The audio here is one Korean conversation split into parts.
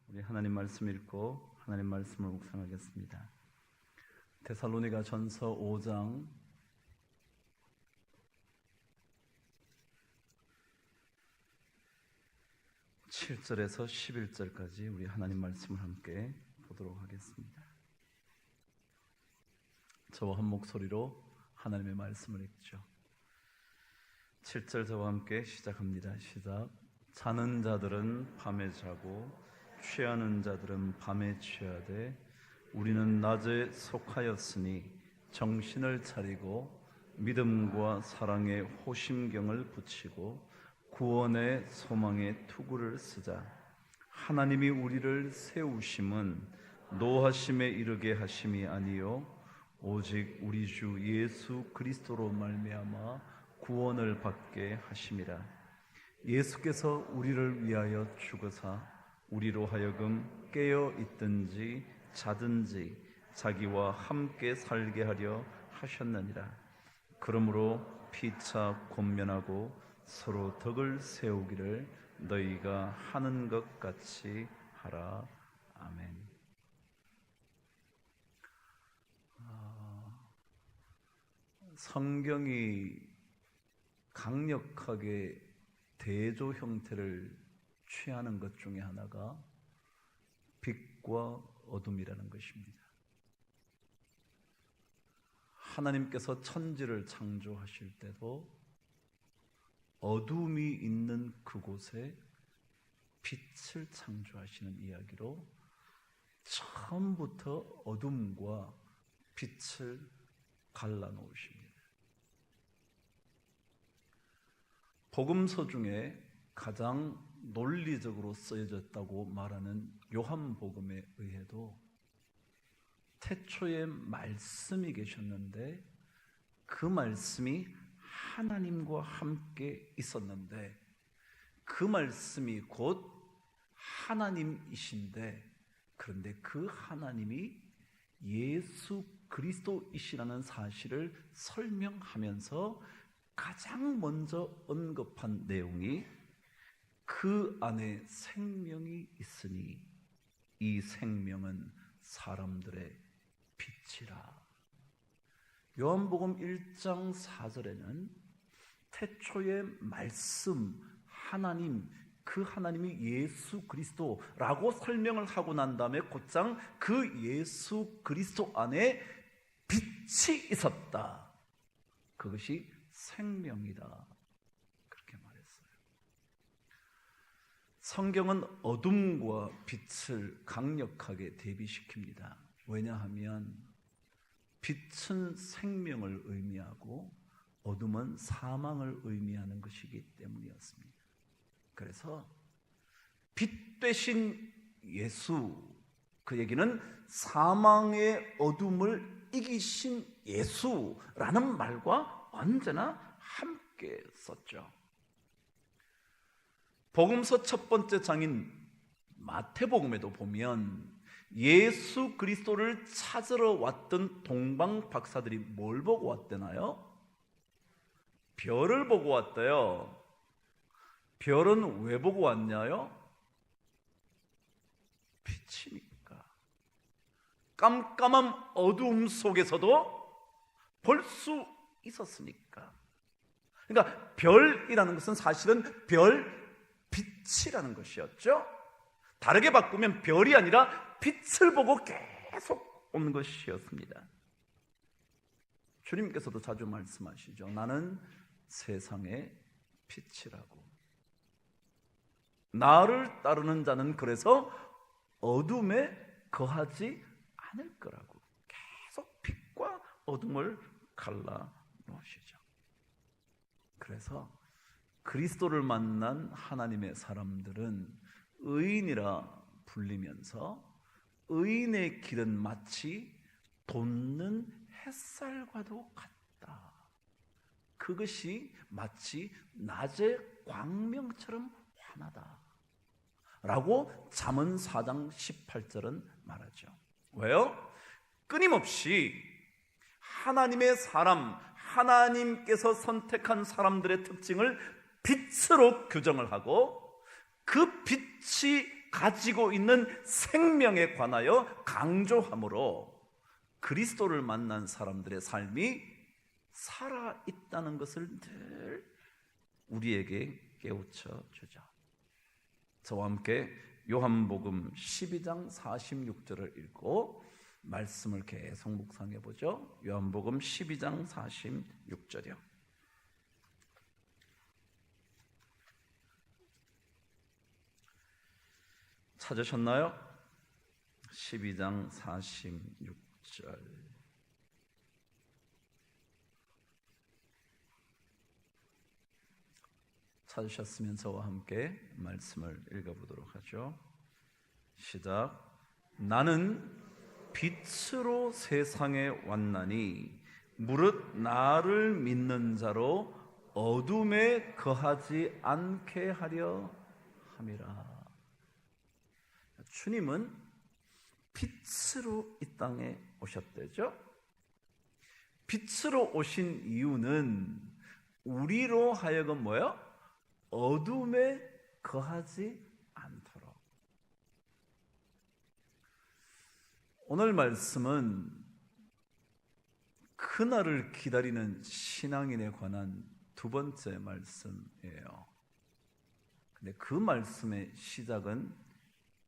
우리 하나님 말씀 읽고 하나님 말씀을 묵상하겠습니다. 데살로니가 전서 5장 7절에서 11절까지 우리 하나님 말씀을 함께 보도록 하겠습니다. 저와 한 목소리로 하나님의 말씀을 읽죠. 7절 저와 함께 시작합니다. 시작. 자는 자들은 밤에 자고 취하는 자들은 밤에 취하되 우리는 낮에 속하였으니 정신을 차리고 믿음과 사랑의 호심경을 붙이고 구원의 소망의 투구를 쓰자. 하나님이 우리를 세우심은 노하심에 이르게 하심이 아니요 오직 우리 주 예수 그리스도로 말미암아 구원을 받게 하심이라. 예수께서 우리를 위하여 죽으사 우리로 하여금 깨어 있든지 자든지 자기와 함께 살게 하려 하셨느니라. 그러므로 피차 권면하고 서로 덕을 세우기를 너희가 하는 것 같이 하라. 아멘. 성경이 강력하게 대조 형태를 취하는 것 중에 하나가 빛과 어둠이라는 것입니다. 하나님께서 천지를 창조하실 때도 어둠이 있는 그곳에 빛을 창조하시는 이야기로 처음부터 어둠과 빛을 갈라놓으십니다. 복음서 중에 가장 논리적으로 쓰여졌다고 말하는 요한복음에 의해도 태초에 말씀이 계셨는데 그 말씀이 하나님과 함께 있었는데 그 말씀이 곧 하나님이신데 그런데 그 하나님이 예수 그리스도이시라는 사실을 설명하면서 가장 먼저 언급한 내용이 그 안에 생명이 있으니 이 생명은 사람들의 빛이라. 요한복음 1장 4절에는 태초의 말씀 하나님, 그 하나님이 예수 그리스도라고 설명을 하고 난 다음에 곧장 그 예수 그리스도 안에 빛이 있었다. 그것이 생명이다. 그렇게 말했어요. 성경은 어둠과 빛을 강력하게 대비시킵니다. 왜냐하면 빛은 생명을 의미하고 어둠은 사망을 의미하는 것이기 때문이었습니다. 그래서 빛 대신 예수, 그 얘기는 사망의 어둠을 이기신 예수라는 말과 언제나 함께 썼죠. 복음서 첫 번째 장인 마태복음에도 보면 예수 그리스도를 찾으러 왔던 동방 박사들이 뭘 보고 왔대나요? 별을 보고 왔대요. 별은 왜 보고 왔냐요? 빛이니까. 깜깜한 어두움 속에서도 볼 수 있었으니까. 그러니까 별이라는 것은 사실은 빛이라는 것이었죠. 다르게 바꾸면 별이 아니라 빛을 보고 계속 온 것이었습니다. 주님께서도 자주 말씀하시죠. 나는 세상의 빛이라고. 나를 따르는 자는 그래서 어둠에 거하지 않을 거라고. 계속 빛과 어둠을 갈라 놓으시죠. 그래서 그리스도를 만난 하나님의 사람들은 의인이라 불리면서 의인의 길은 마치 돋는 햇살과도 같다. 그것이 마치 낮의 광명처럼 환하다 라고 잠언 4장 18절은 말하죠. 왜요? 끊임없이 하나님의 사람, 하나님께서 선택한 사람들의 특징을 빛으로 규정을 하고 그 빛이 가지고 있는 생명에 관하여 강조함으로 그리스도를 만난 사람들의 삶이 살아있다는 것을 늘 우리에게 깨우쳐 주죠. 저와 함께 요한복음 12장 46절을 읽고 말씀을 계속 묵상해 보죠. 요한복음 12장 46절이요. 찾으셨나요? 12장 46절. 찾으셨으면 저와 함께 말씀을 읽어보도록 하죠. 시작. 나는 빛으로 세상에 왔나니 무릇 나를 믿는 자로 어둠에 거하지 않게 하려 함이라. 주님은 빛으로 이 땅에 오셨대죠. 빛으로 오신 이유는 우리로 하여금 뭐예요? 어둠에 거하지 않도록. 오늘 말씀은 그날을 기다리는 신앙인에 관한 두 번째 말씀이에요. 근데 그 말씀의 시작은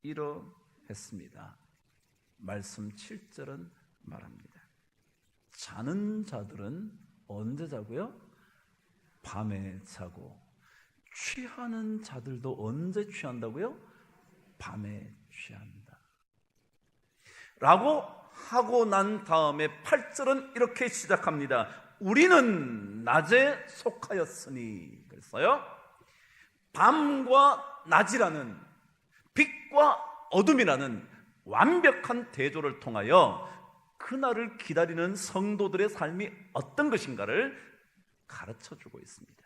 이러했습니다. 말씀 7절은 말합니다. 자는 자들은 언제 자고요? 밤에 자고, 취하는 자들도 언제 취한다고요? 밤에 취한다 라고 하고 난 다음에 8절은 이렇게 시작합니다. 우리는 낮에 속하였으니. 그랬어요. 밤과 낮이라는, 빛과 어둠이라는 완벽한 대조를 통하여 그날을 기다리는 성도들의 삶이 어떤 것인가를 가르쳐주고 있습니다.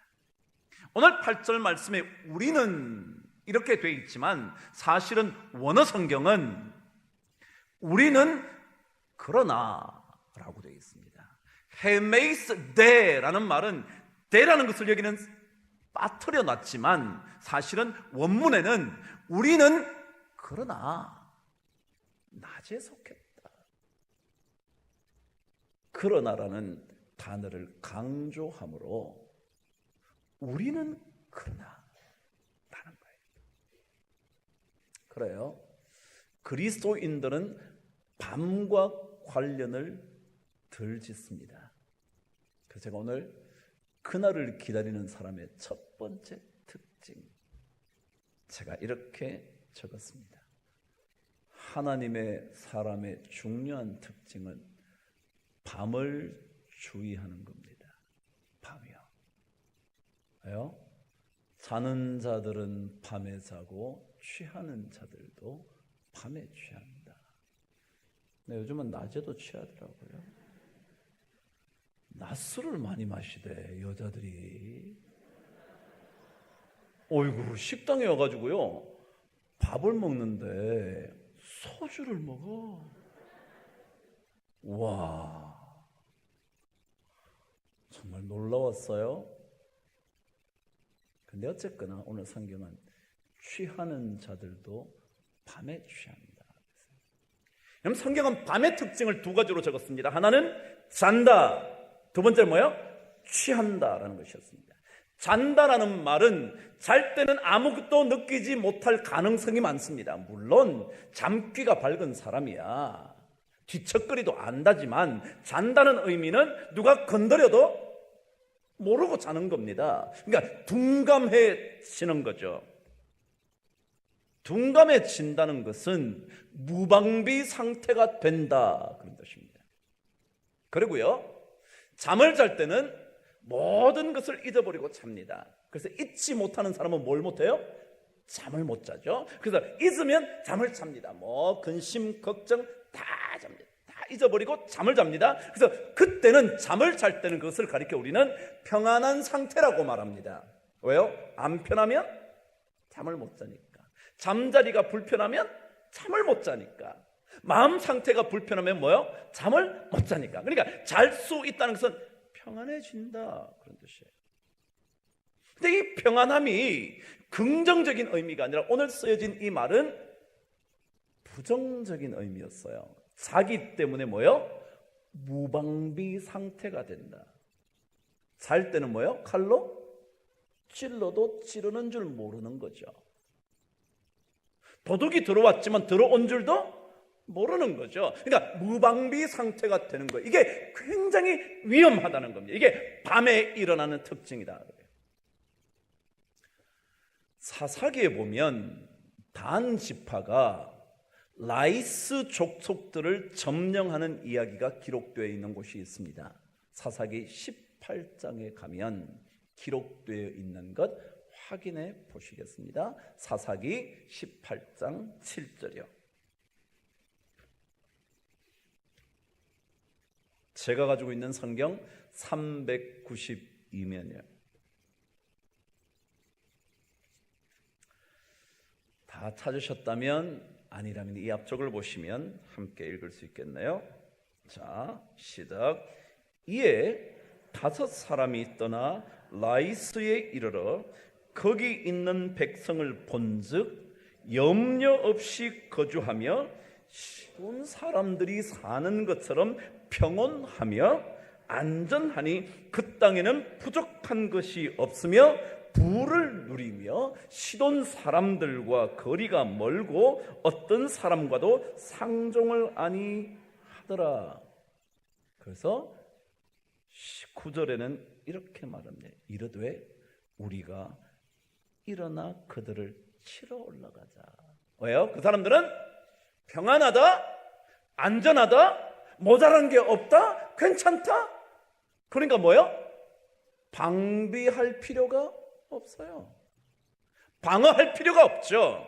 오늘 8절 말씀에 우리는 이렇게 되어 있지만 사실은 원어 성경은 우리는 그러나 라고 되어 있습니다. 헤메이스 데라는 말은 데라는 것을 여기는 빠뜨려 놨지만 사실은 원문에는 우리는 그러나 낮에 속했다. 그러나라는 단어를 강조함으로 우리는 그러나 라는 거예요. 그래요. 그리스도인들은 밤과 관련을 덜 짓습니다. 그래서 제가 오늘 그날을 기다리는 사람의 첫 번째 특징, 제가 이렇게 적었습니다. 하나님의 사람의 중요한 특징은 밤을 주의하는 겁니다. 밤이요. 왜요? 자는 자들은 밤에 자고 취하는 자들도 밤에 취한다. 근데 요즘은 낮에도 취하더라고요. 낮술을 많이 마시대 여자들이. 어이구, 식당에 와가지고요 밥을 먹는데 소주를 먹어. 와, 정말 놀라웠어요. 근데 어쨌거나 오늘 성경은 취하는 자들도 밤에 취한다. 그럼 성경은 밤의 특징을 두 가지로 적었습니다. 하나는 잔다, 두 번째는 뭐예요? 취한다라는 것이었습니다. 잔다라는 말은 잘 때는 아무것도 느끼지 못할 가능성이 많습니다. 물론 잠귀가 밝은 사람이야 뒤척거리도 안다지만 잔다는 의미는 누가 건드려도 모르고 자는 겁니다. 그러니까 둔감해지는 거죠. 둔감해진다는 것은 무방비 상태가 된다 그런 뜻입니다. 그리고요 잠을 잘 때는 모든 것을 잊어버리고 잡니다. 그래서 잊지 못하는 사람은 뭘 못해요? 잠을 못 자죠. 그래서 잊으면 잠을 잡니다. 뭐 근심, 걱정 다 잡니다. 다 잊어버리고 잠을 잡니다. 그래서 그때는, 잠을 잘 때는 그것을 가리켜 우리는 평안한 상태라고 말합니다. 왜요? 안 편하면 잠을 못 자니까. 잠자리가 불편하면 잠을 못 자니까. 마음 상태가 불편하면 뭐요? 잠을 못 자니까. 그러니까 잘 수 있다는 것은 평안해진다 그런 뜻이에요. 근데 이 평안함이 긍정적인 의미가 아니라 오늘 쓰여진 이 말은 부정적인 의미였어요. 자기 때문에 뭐요? 무방비 상태가 된다. 잘 때는 뭐요? 칼로 찔러도 찌르는 줄 모르는 거죠. 도둑이 들어왔지만 들어온 줄도 모르는 거죠. 그러니까 무방비 상태가 되는 거예요. 이게 굉장히 위험하다는 겁니다. 이게 밤에 일어나는 특징이다. 사사기에 보면 단 지파가 라이스 족속들을 점령하는 이야기가 기록되어 있는 곳이 있습니다. 사사기 18장에 가면 기록되어 있는 것 확인해 보시겠습니다. 사사기 18장 7절이요. 제가 가지고 있는 성경 392면이요. 다 찾으셨다면 아니라면 이 앞쪽을 보시면 함께 읽을 수 있겠네요. 자, 시작. 이에 5 사람이 떠나 라이스에 이르러 거기 있는 백성을 본즉 염려 없이 거주하며 쉬운 사람들이 사는 것처럼 평온하며 안전하니 그 땅에는 부족한 것이 없으며 부를 누리며 시돈 사람들과 거리가 멀고 어떤 사람과도 상종을 아니하더라. 그래서 19절에는 이렇게 말합니다. 이르되 우리가 일어나 그들을 치러 올라가자. 왜요? 그 사람들은 평안하다, 안전하다, 모자란 게 없다, 괜찮다. 그러니까 뭐요? 방비할 필요가 없어요. 방어할 필요가 없죠.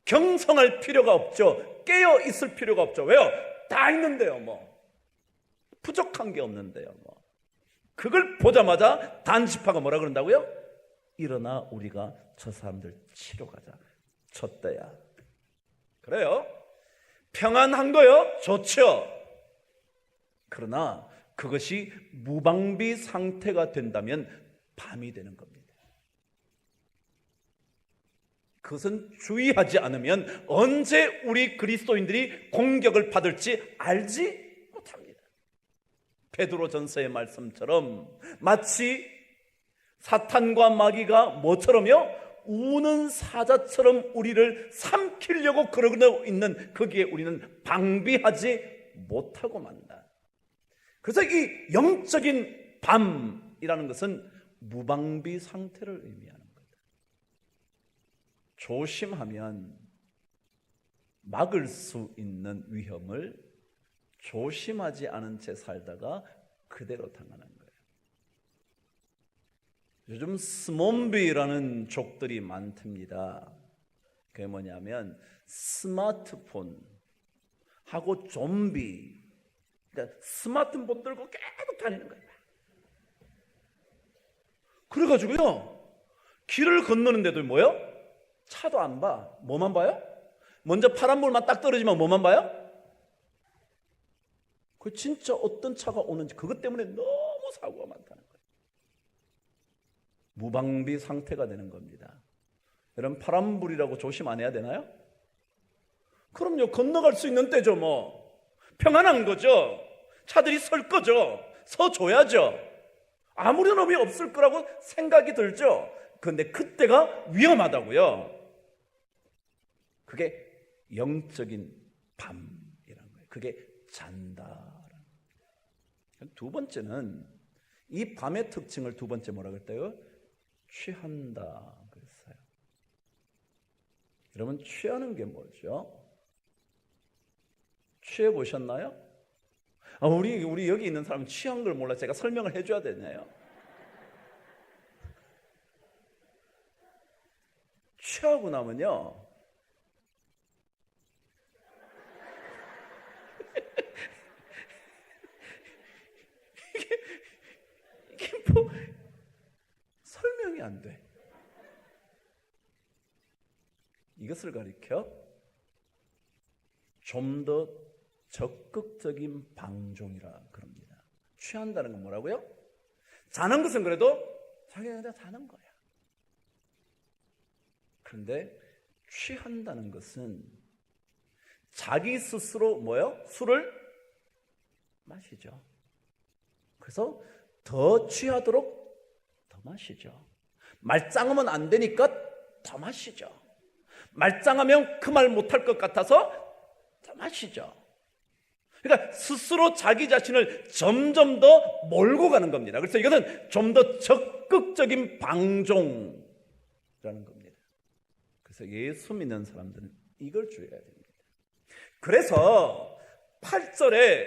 경성할 필요가 없죠. 깨어 있을 필요가 없죠. 왜요? 다 있는데요. 뭐 부족한 게 없는데요. 뭐 그걸 보자마자 단지파가 뭐라 그런다고요? 일어나 우리가 저 사람들 치러 가자. 쳤대야. 그래요. 평안한 거요. 좋죠. 그러나 그것이 무방비 상태가 된다면 밤이 되는 겁니다. 그것은 주의하지 않으면 언제 우리 그리스도인들이 공격을 받을지 알지 못합니다. 베드로전서의 말씀처럼 마치 사탄과 마귀가 뭐처럼요? 우는 사자처럼 우리를 삼키려고 그러고 있는 거기에 우리는 방비하지 못하고 만다. 그래서 이 영적인 밤이라는 것은 무방비 상태를 의미하는 거다. 조심하면 막을 수 있는 위험을 조심하지 않은 채 살다가 그대로 당하는 거예요. 요즘 스몬비라는 족들이 많답니다. 그게 뭐냐면 스마트폰 하고 좀비. 그러니까 스마트폰 들고 계속 다니는 거예요. 그래가지고요 길을 건너는데도 뭐요? 차도 안 봐. 뭐만 봐요? 먼저 파란불만 딱 떨어지면 뭐만 봐요? 그 진짜 어떤 차가 오는지 그것 때문에 너무 사고가 많다는 거예요. 무방비 상태가 되는 겁니다. 여러분 파란불이라고 조심 안 해야 되나요? 그럼요. 건너갈 수 있는 때죠. 뭐 평안한 거죠. 차들이 설 거죠. 서줘야죠. 아무런 의미 없을 거라고 생각이 들죠. 그런데 그때가 위험하다고요. 그게 영적인 밤이라는 거예요. 그게 잔다. 두 번째는 이 밤의 특징을 두 번째 뭐라 그랬대요? 취한다 그랬어요. 여러분 취하는 게 뭐죠? 취해 보셨나요? 우리 여기 있는 사람은 취한 걸 몰라. 제가 설명을 해줘야 되나요? 취하고 나면요 이게 뭐 설명이 안 돼. 이것을 가리켜 좀 더 적극적인 방종이라 그럽니다. 취한다는 건 뭐라고요? 자는 것은 그래도 자기가 그냥 자는 거야. 그런데 취한다는 것은 자기 스스로 뭐요? 술을 마시죠. 그래서 더 취하도록 더 마시죠. 말짱하면 안 되니까 더 마시죠. 말짱하면 그 말 못할 것 같아서 더 마시죠. 그러니까 스스로 자기 자신을 점점 더 몰고 가는 겁니다. 그래서 이것은 좀 더 적극적인 방종이라는 겁니다. 그래서 예수 믿는 사람들은 이걸 주의해야 됩니다. 그래서 8절에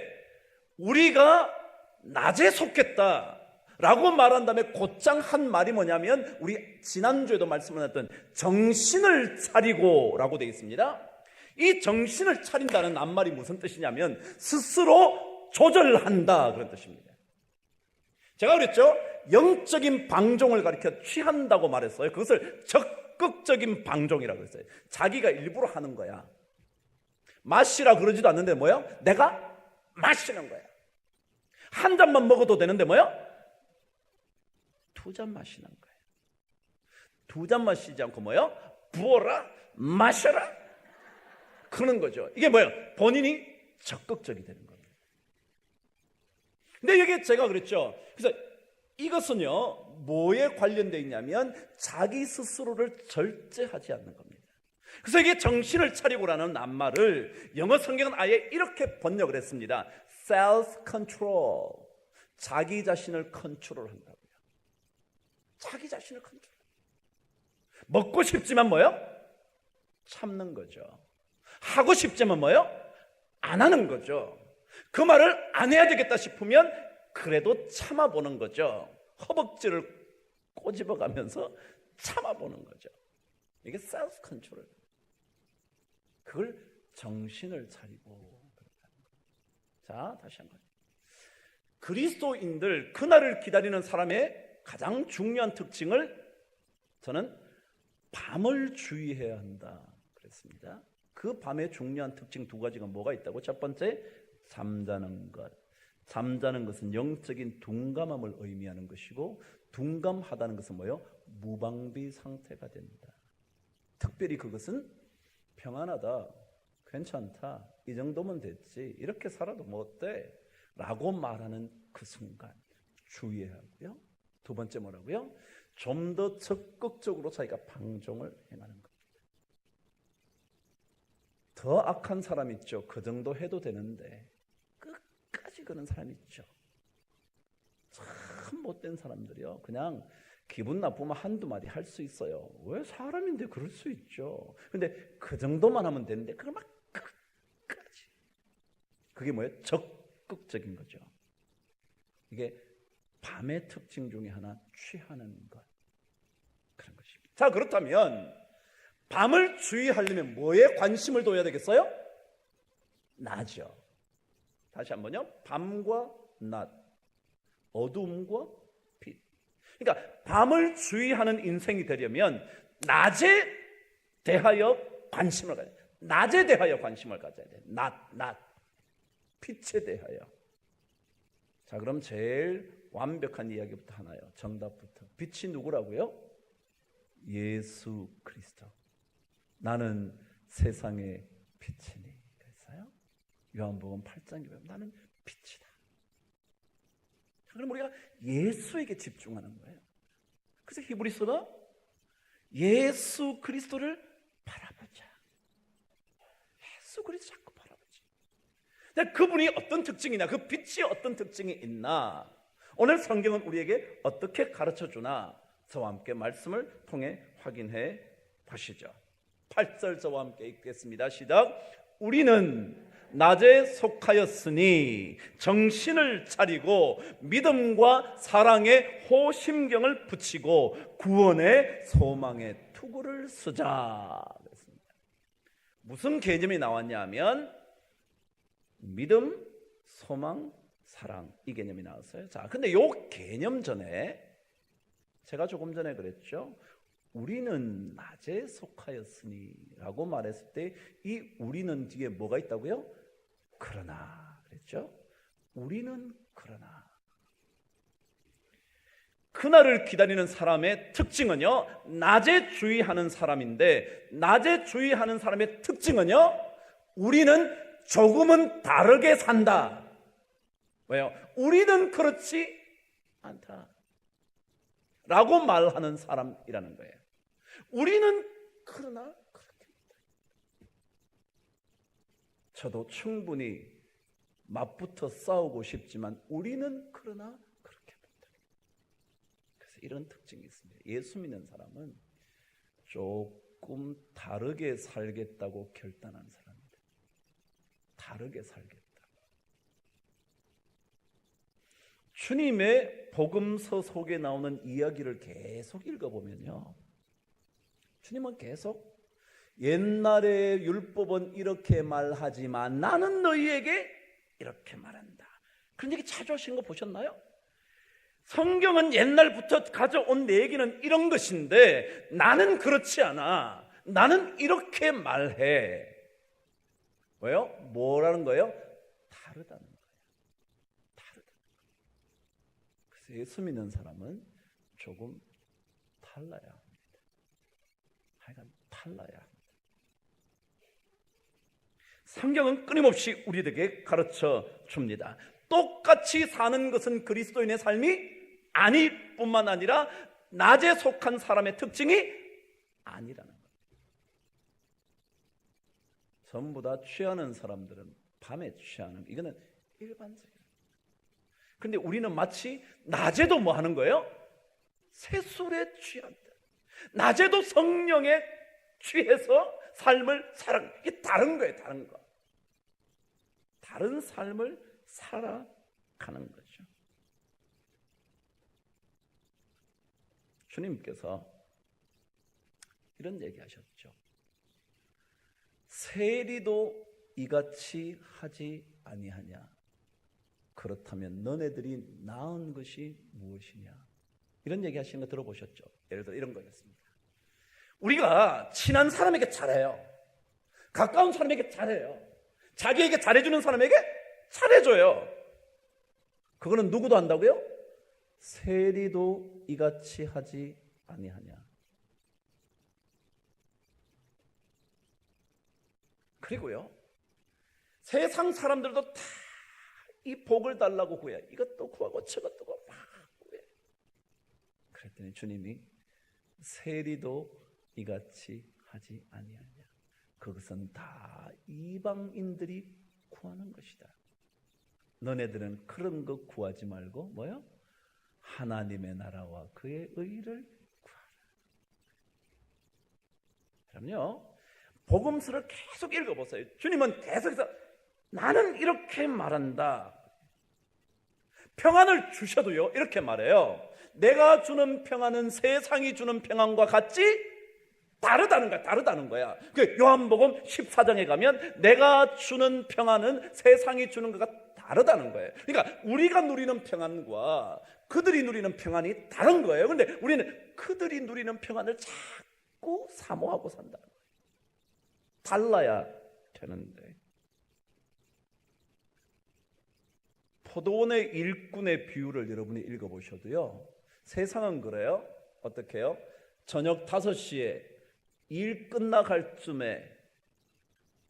우리가 낮에 속했다 라고 말한 다음에 곧장 한 말이 뭐냐면 우리 지난주에도 말씀하셨던 정신을 차리고 라고 되어 있습니다. 이 정신을 차린다는 앞말이 무슨 뜻이냐면 스스로 조절한다 그런 뜻입니다. 제가 그랬죠? 영적인 방종을 가리켜 취한다고 말했어요. 그것을 적극적인 방종이라고 했어요. 자기가 일부러 하는 거야. 마시라 그러지도 않는데 뭐요? 내가 마시는 거야. 한 잔만 먹어도 되는데 뭐요? 2잔 마시는 거예요. 2잔 마시지 않고 뭐요? 부어라, 마셔라 그러는 거죠. 이게 뭐예요? 본인이 적극적이 되는 겁니다. 근데 여기 제가 그랬죠. 그래서 이것은요 뭐에 관련되어 있냐면 자기 스스로를 절제하지 않는 겁니다. 그래서 이게 정신을 차리고라는 낱말을 영어 성경은 아예 이렇게 번역을 했습니다. self-control, 자기 자신을 컨트롤한다고요. 자기 자신을 컨트롤. 먹고 싶지만 뭐요? 참는 거죠. 하고 싶지만 뭐요? 안 하는 거죠. 그 말을 안 해야 되겠다 싶으면 그래도 참아보는 거죠. 허벅지를 꼬집어가면서 참아보는 거죠. 이게 셀프 컨트롤. 그걸 정신을 차리고 그렇다는 거예요. 자, 다시 한번. 그리스도인들, 그날을 기다리는 사람의 가장 중요한 특징을 저는 밤을 주의해야 한다 그랬습니다. 그 밤의 중요한 특징 2가지가 뭐가 있다고? 첫 번째, 잠자는 것. 잠자는 것은 영적인 둔감함을 의미하는 것이고, 둔감하다는 것은 뭐예요? 무방비 상태가 된다. 특별히 그것은 평안하다, 괜찮다, 이 정도면 됐지, 이렇게 살아도 뭐 어때? 라고 말하는 그 순간 주의해야 하고요. 2번째 뭐라고요? 좀 더 적극적으로 자기가 방종을 행하는 겁니다. 더 악한 사람 있죠. 그 정도 해도 되는데 끝까지 그런 사람 있죠. 참 못된 사람들이요. 그냥 기분 나쁘면 한두 마디 할 수 있어요. 왜 사람인데 그럴 수 있죠. 근데 그 정도만 하면 되는데 그걸 막 끝까지. 그게 뭐예요? 적극적인 거죠. 이게 밤의 특징 중에 하나, 취하는 것. 그런 것입니다. 자, 그렇다면 밤을 주의하려면 뭐에 관심을 둬야 되겠어요? 낮이요. 다시 한번요. 밤과 낮, 어두움과 빛. 그러니까 밤을 주의하는 인생이 되려면 낮에 대하여 관심을 가져야 돼. 낮에 대하여 관심을 가져야 돼. 낮. 빛에 대하여. 자, 그럼 제일 완벽한 이야기부터 하나요. 정답부터. 빛이 누구라고요? 예수 그리스도. 나는 세상의 빛이니. 그랬어요. 요한복음 8장에 보면 나는 빛이다. 자, 그럼 우리가 예수에게 집중하는 거예요. 그래서 히브리서가 예수 그리스도를 바라보자. 예수 그리스도 자꾸 바라보자. 그분이 어떤 특징이냐, 그 빛이 어떤 특징이 있나, 오늘 성경은 우리에게 어떻게 가르쳐주나 저와 함께 말씀을 통해 확인해 보시죠. 8절 저와 함께 읽겠습니다. 시작. 우리는 낮에 속하였으니 정신을 차리고 믿음과 사랑에 호심경을 붙이고 구원의 소망의 투구를 쓰자. 무슨 개념이 나왔냐 하면 믿음, 소망, 사랑, 이 개념이 나왔어요. 자, 근데 요 개념 전에 제가 조금 전에 그랬죠. 우리는 낮에 속하였으니 라고 말했을 때 이 우리는 뒤에 뭐가 있다고요? 그러나 그랬죠? 우리는 그러나. 그날을 기다리는 사람의 특징은요, 낮에 주의하는 사람인데, 낮에 주의하는 사람의 특징은요, 우리는 조금은 다르게 산다. 왜요? 우리는 그렇지 않다 라고 말하는 사람이라는 거예요. 우리는 그러나 그렇게 못다. 저도 충분히 맞붙어 싸우고 싶지만 우리는 그러나 그렇게 못다. 그래서 이런 특징이 있습니다. 예수 믿는 사람은 조금 다르게 살겠다고 결단한 사람입니다. 다르게 살겠다. 주님의 복음서 속에 나오는 이야기를 계속 읽어보면요, 주님은 계속 옛날에 율법은 이렇게 말하지만 나는 너희에게 이렇게 말한다, 그런 얘기 자주 하시는 거 보셨나요? 성경은 옛날부터 가져온 내 얘기는 이런 것인데 나는 그렇지 않아, 나는 이렇게 말해. 왜요? 뭐라는 거예요? 다르다는 거예요. 그래서 예수 믿는 사람은 조금 달라야 합니다. 하여간 달라야 합니다. 성경은 끊임없이 우리에게 가르쳐 줍니다. 똑같이 사는 것은 그리스도인의 삶이 아닐 뿐만 아니라 낮에 속한 사람의 특징이 아니라는 거예요. 전부 다 취하는 사람들은 밤에 취하는, 이거는 일반적이에요. 그런데 우리는 마치 낮에도 뭐 하는 거예요? 새술에 취한다. 낮에도 성령에 취해서 삶을 살아. 이게 다른 거예요. 다른 거. 다른 삶을 살아가는 거죠. 주님께서 이런 얘기 하셨죠. 세리도 이같이 하지 아니하냐? 그렇다면 너네들이 나은 것이 무엇이냐? 이런 얘기 하시는 거 들어보셨죠? 예를 들어 이런 거였습니다. 우리가 친한 사람에게 잘해요. 가까운 사람에게 잘해요. 자기에게 잘해주는 사람에게 잘해줘요. 그거는 누구도 한다고요? 세리도 이같이 하지 아니하냐? 그리고요, 세상 사람들도 다 이 복을 달라고 구해. 이것도 구하고 저것도 구하고 막 구해. 그랬더니 주님이 세리도 이같이 하지 아니하냐? 그것은 다 이방인들이 구하는 것이다. 너네들은 그런 거 구하지 말고 뭐요? 하나님의 나라와 그의 의를 구하라. 그럼요, 복음서를 계속 읽어보세요. 주님은 계속해서 나는 이렇게 말한다. 평안을 주셔도요, 이렇게 말해요. 내가 주는 평안은 세상이 주는 평안과 같지 다르다는 거야. 다르다는 거야. 그 요한복음 14장에 가면 내가 주는 평안은 세상이 주는 것과 다르다는 거예요. 그러니까 우리가 누리는 평안과 그들이 누리는 평안이 다른 거예요. 그런데 우리는 그들이 누리는 평안을 자꾸 사모하고 산다는 거예요. 달라야 되는데. 포도원의 일꾼의 비유를 여러분이 읽어보셔도요, 세상은 그래요. 어떻게 해요? 저녁 5시에 일 끝나갈 쯤에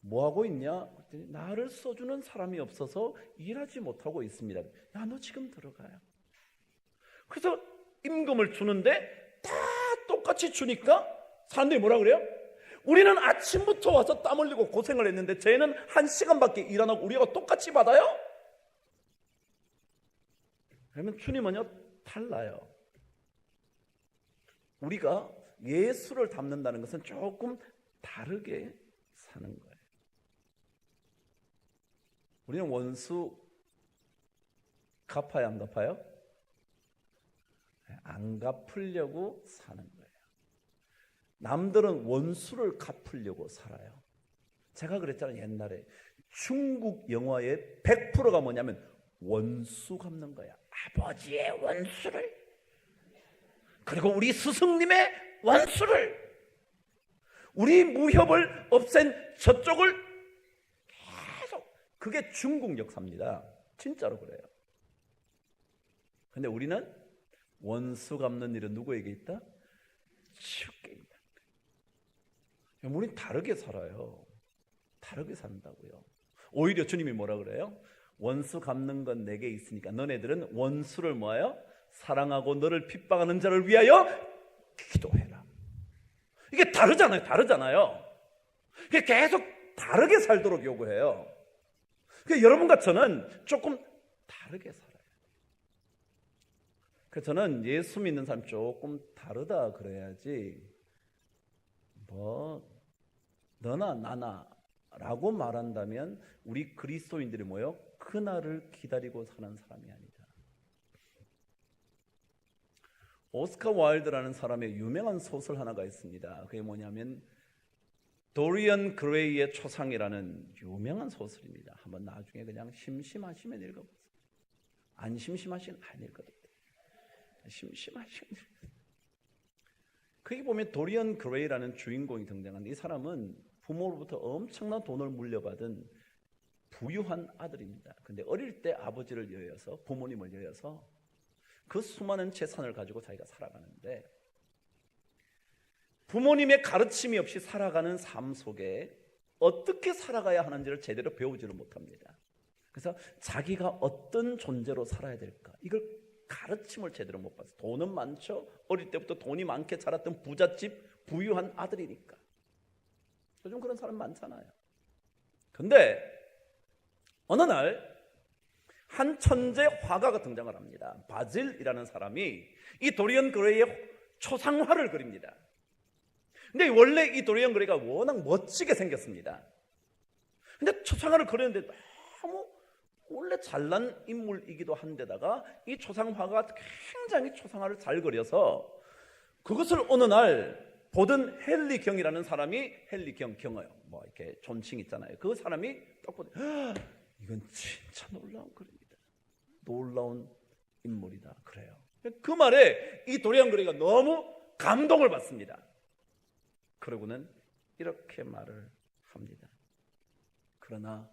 뭐하고 있냐? 나를 써주는 사람이 없어서 일하지 못하고 있습니다. 야, 너 지금 들어가요. 그래서 임금을 주는데 다 똑같이 주니까 사람들이 뭐라 그래요? 우리는 아침부터 와서 땀 흘리고 고생을 했는데 쟤는 1시간밖에 일 안 하고 우리가 똑같이 받아요? 그러면 주님은요, 달라요. 우리가 예수를 닮는다는 것은 조금 다르게 사는 거예요. 우리는 원수 갚아야 안 갚아요? 안 갚으려고 사는 거예요. 남들은 원수를 갚으려고 살아요. 제가 그랬잖아요. 옛날에 중국 영화의 100%가 뭐냐면 원수 갚는 거야. 아버지의 원수를, 그리고 우리 스승님의 원수를, 우리 무협을 없앤 저쪽을 계속, 그게 중국 역사입니다. 진짜로 그래요. 근데 우리는 원수 갚는 일은 누구에게 있다? 주께 있다. 우리는 다르게 살아요. 다르게 산다고요. 오히려 주님이 뭐라 그래요? 원수 갚는 건 내게 있으니까 너네들은 원수를 뭐예요? 사랑하고 너를 핍박하는 자를 위하여 기도해라. 이게 다르잖아요. 이게 계속 다르게 살도록 요구해요. 그러니까 여러분과 저는 조금 다르게 살아요. 그래서 저는 예수 믿는 사람 조금 다르다 그래야지, 뭐 너나 나나 라고 말한다면 우리 그리스도인들이 뭐요? 그날을 기다리고 사는 사람이 아니다. 오스카 와일드라는 사람의 유명한 소설 하나가 있습니다. 그게 뭐냐면 도리언 그레이의 초상이라는 유명한 소설입니다. 한번 나중에 그냥 심심하시면 읽어보세요. 안 심심하시면 안 읽어도 돼요. 심심하시면. 거기 보면 도리언 그레이라는 주인공이 등장하는데, 이 사람은 부모로부터 엄청난 돈을 물려받은 부유한 아들입니다. 근데 어릴 때 아버지를 여여서, 부모님을 여여서 그 수많은 재산을 가지고 자기가 살아가는데, 부모님의 가르침이 없이 살아가는 삶 속에 어떻게 살아가야 하는지를 제대로 배우지를 못합니다. 그래서 자기가 어떤 존재로 살아야 될까, 이걸 가르침을 제대로 못 받아서, 돈은 많죠. 어릴 때부터 돈이 많게 자랐던 부잣집 부유한 아들이니까. 요즘 그런 사람 많잖아요. 근데 어느 날 한 천재 화가가 등장을 합니다. 바질이라는 사람이 이 도리언 그레이의 초상화를 그립니다. 근데 원래 이 도리언 그레이가 워낙 멋지게 생겼습니다. 근데 초상화를 그렸는데 너무 원래 잘난 인물이기도 한데다가 이 초상화가 굉장히 초상화를 잘 그려서 그것을 어느 날 보던 헨리 경이라는 사람이, 헨리 경어요, 뭐 이렇게 존칭 있잖아요. 그 사람이 딱 보더니 이건 진짜 놀라운 그림이다, 놀라운 인물이다, 그래요. 그 말에 이 도리언 그레이가 너무 감동을 받습니다. 그러고는 이렇게 말을 합니다. 그러나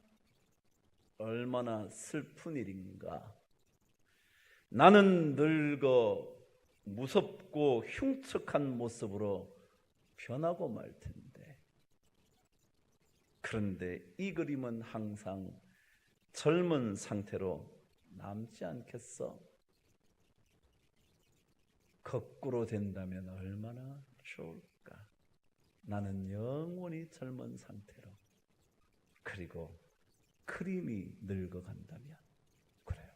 얼마나 슬픈 일인가. 나는 늙어 무섭고 흉측한 모습으로 변하고 말 텐데, 그런데 이 그림은 항상 젊은 상태로 남지 않겠어? 거꾸로 된다면 얼마나 좋을까. 나는 영원히 젊은 상태로, 그리고 그림이 늙어간다면. 그래요.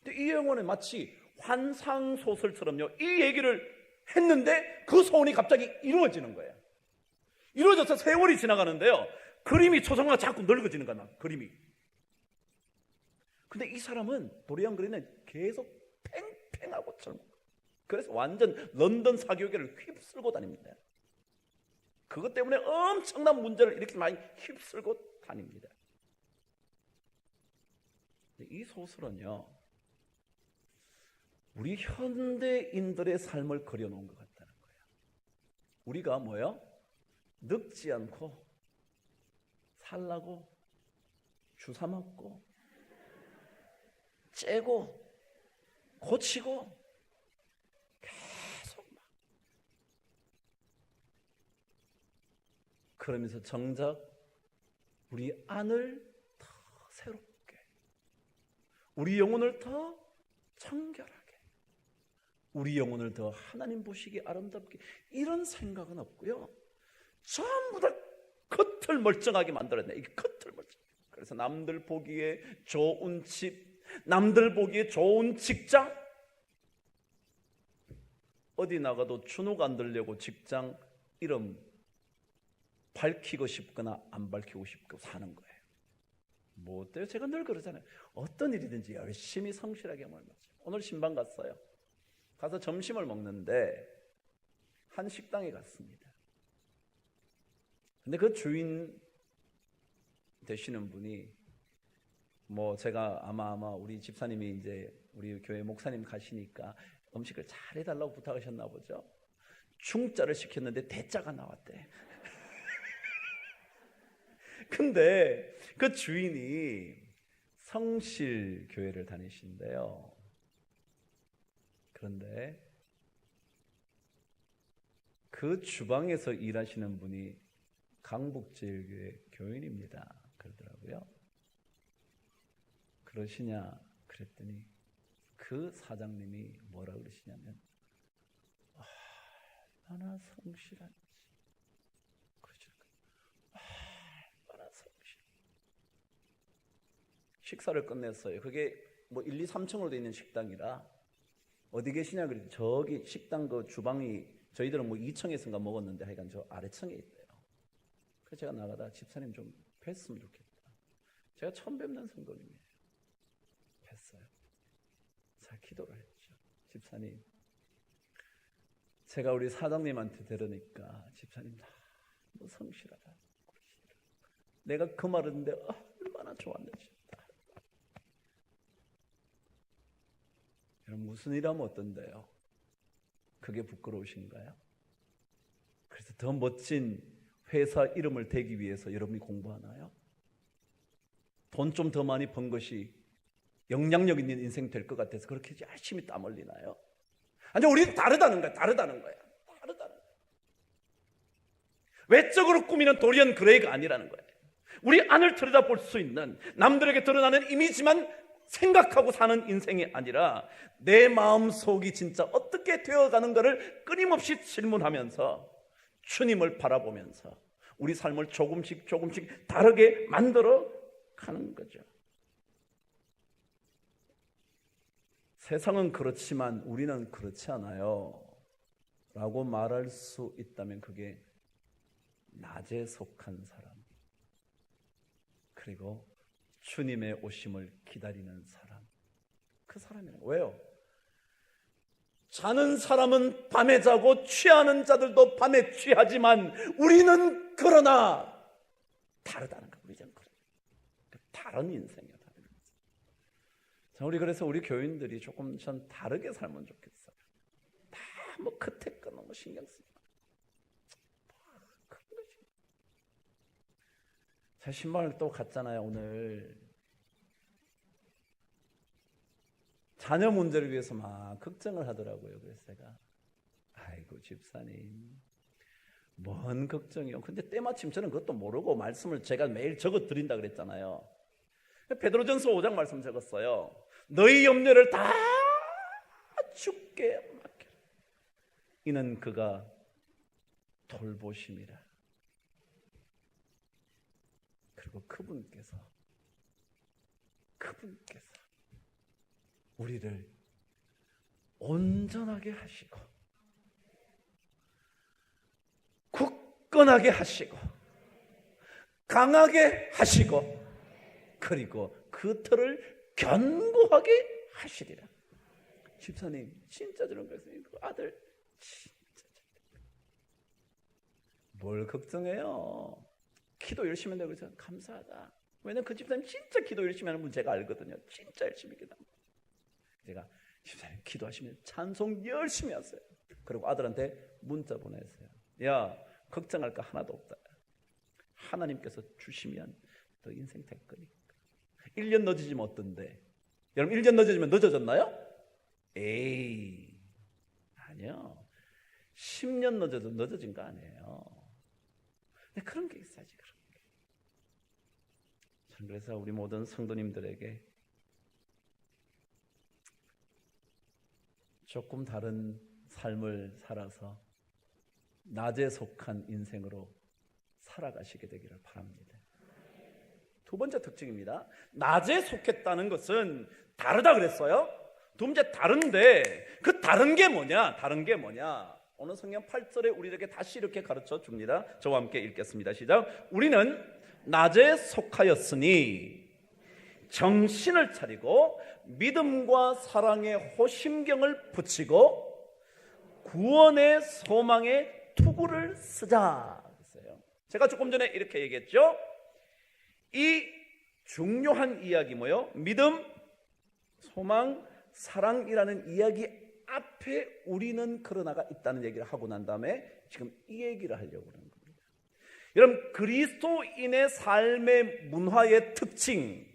근데 이 영혼은 마치 환상소설처럼요, 이 얘기를 했는데 그 소원이 갑자기 이루어지는 거예요. 이루어져서 세월이 지나가는데요, 그림이, 초상화가 자꾸 늙어지는 거야, 그림이. 근데 이 사람은, 도리언 그레이는 계속 팽팽하고 젊은 거예요. 그래서 완전 런던 사교계를 휩쓸고 다닙니다. 그것 때문에 엄청난 문제를 이렇게 많이 휩쓸고 다닙니다. 이 소설은요, 우리 현대인들의 삶을 그려놓은 것 같다는 거예요. 우리가 뭐요? 늙지 않고 살라고 주사 맞고 째고 고치고 계속 막 그러면서 정작 우리 안을 더 새롭게, 우리 영혼을 더 청결하게, 우리 영혼을 더 하나님 보시기에 아름답게, 이런 생각은 없고요, 전부 다 겉을 멀쩡하게 만들어내. 이게 겉을 멀쩡. 그래서 남들 보기에 좋은 집, 남들 보기에 좋은 직장, 어디 나가도 주눅 안 들려고 직장 이름 밝히고 싶거나 안 밝히고 싶고 사는 거예요. 뭐 어때요? 제가 늘 그러잖아요. 어떤 일이든지 열심히 성실하게 하면 맞죠. 오늘 신방 갔어요. 가서 점심을 먹는데 한 식당에 갔습니다. 근데 그 주인 되시는 분이, 뭐 제가 아마 우리 집사님이 이제 우리 교회 목사님 가시니까 음식을 잘 해달라고 부탁하셨나 보죠. 중자를 시켰는데 대자가 나왔대. 근데 그 주인이 성실 교회를 다니신대요. 그런데 그 주방에서 일하시는 분이 강북제일교회 교인입니다. 그러더라고요. 그러시냐 그랬더니 그 사장님이 뭐라 그러시냐면 얼마나 성실한지 얼마나 성실. 식사를 끝냈어요. 그게 뭐 1, 2, 3층으로 되어 있는 식당이라 어디 계시냐 그랬더니 저기 식당 그 주방이 저희들은 뭐 2층에서인가 먹었는데 하여간 저 아래층에 있대요. 그래서 제가 나가다 집사님 좀 뵀으면 좋겠다. 제가 처음 뵙는 성도님이에요. 뵀어요. 자, 기도를 했죠. 집사님, 제가 우리 사장님한테 들으니까 집사님 너무 성실하다. 내가 그 말을 듣는데 얼마나 좋았는지. 여러분, 무슨 일하면 어떤데요? 그게 부끄러우신가요? 그래서 더 멋진 회사 이름을 대기 위해서 여러분이 공부하나요? 돈 좀 더 많이 번 것이 영향력 있는 인생 될 것 같아서 그렇게 열심히 땀 흘리나요? 아니, 우리는 다르다는 거야. 다르다는 거야. 외적으로 꾸미는 도리언 그레이가 아니라는 거예요. 우리 안을 들여다볼 수 있는, 남들에게 드러나는 이미지만 생각하고 사는 인생이 아니라 내 마음속이 진짜 어떻게 되어가는가를 끊임없이 질문하면서 주님을 바라보면서 우리 삶을 조금씩 다르게 만들어 가는 거죠. 세상은 그렇지만 우리는 그렇지 않아요 라고 말할 수 있다면 그게 낮에 속한 사람, 그리고 주님의 오심을 기다리는 사람, 그 사람이에요. 왜요? 자는 사람은 밤에 자고 취하는 자들도 밤에 취하지만 우리는 그러나 다르다는 거예요. 우리는 다른 인생이에요. 다른 인생. 자, 우리 그래서 우리 교인들이 조금 전 다르게 살면 좋겠어요. 다 뭐 그때 끊는 거 신경 쓰지 마. 제 신발을 또 갔잖아요. 오늘 자녀 문제를 위해서 막 걱정을 하더라고요. 그래서 제가 아이고 집사님 뭔 걱정이요. 근데 때마침 저는 그것도 모르고 말씀을 제가 매일 적어 드린다 그랬잖아요. 베드로전서 5장 말씀 적었어요. 너희 염려를 다 주께 맡겨라. 이는 그가 돌보심이라. 그리고 그분께서 우리를 온전하게 하시고 굳건하게 하시고 강하게 하시고 그리고 그 터를 견고하게 하시리라. 집사님 진짜 저런 거 있어요. 그 아들 진짜 뭘 걱정해요. 기도 열심히 한다고 해서 감사하다. 왜냐면 그 집사님 진짜 기도 열심히 하는 분 제가 알거든요. 진짜 열심히 기도합니다. 제가 집사님 기도하시면 찬송 열심히 하세요. 그리고 아들한테 문자 보냈어요. 야, 걱정할 거 하나도 없다. 하나님께서 주시면 너 인생 될 거니까. 1년 늦어지면 어떤데? 여러분 1년 늦어지면 늦어졌나요? 에이, 아니요. 10년 늦어도 늦어진 거 아니에요. 근데 그런 게 있어야지. 그런 게. 전 그래서 우리 모든 성도님들에게 조금 다른 삶을 살아서 낮에 속한 인생으로 살아가시게 되기를 바랍니다. 두 번째 특징입니다. 낮에 속했다는 것은 다르다 그랬어요. 두 번째 다른데 그 다른 게 뭐냐? 오늘 성경 8절에 우리에게 다시 이렇게 가르쳐 줍니다. 저와 함께 읽겠습니다. 시작. 우리는 낮에 속하였으니 정신을 차리고 믿음과 사랑의 호심경을 붙이고 구원의 소망의 투구를 쓰자. 제가 조금 전에 이렇게 얘기했죠. 이 중요한 이야기 뭐요? 믿음, 소망, 사랑이라는 이야기 앞에 우리는 그러나가 있다는 얘기를 하고 난 다음에 지금 이 얘기를 하려고 하는 겁니다. 여러분, 그리스도인의 삶의 문화의 특징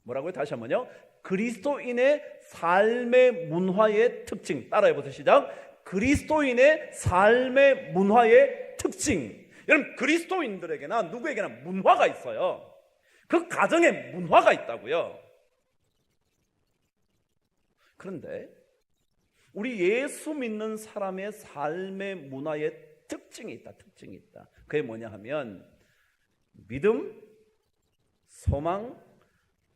뭐라고요? 다시 한번요. 그리스도인의 삶의 문화의 특징 따라해 보세요. 시작. 그리스도인의 삶의 문화의 특징. 여러분, 그리스도인들에게나 누구에게나 문화가 있어요. 그 가정에 문화가 있다고요. 그런데 우리 예수 믿는 사람의 삶의 문화의 특징이 있다. 특징이 있다. 그게 뭐냐 하면 믿음, 소망,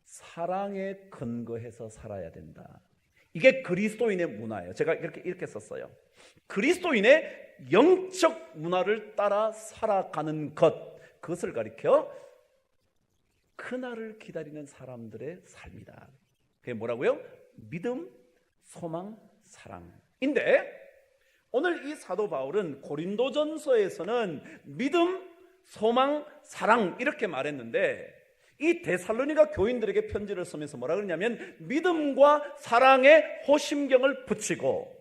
사랑에 근거해서 살아야 된다. 이게 그리스도인의 문화예요. 제가 이렇게 썼어요. 그리스도인의 영적 문화를 따라 살아가는 것, 그것을 가리켜 그날을 기다리는 사람들의 삶이다. 그게 뭐라고요? 믿음, 소망, 사랑인데 오늘 이 사도 바울은 고린도전서에서는 믿음, 소망, 사랑 이렇게 말했는데 이 데살로니가 교인들에게 편지를 쓰면서 뭐라 그러냐면 믿음과 사랑의 호심경을 붙이고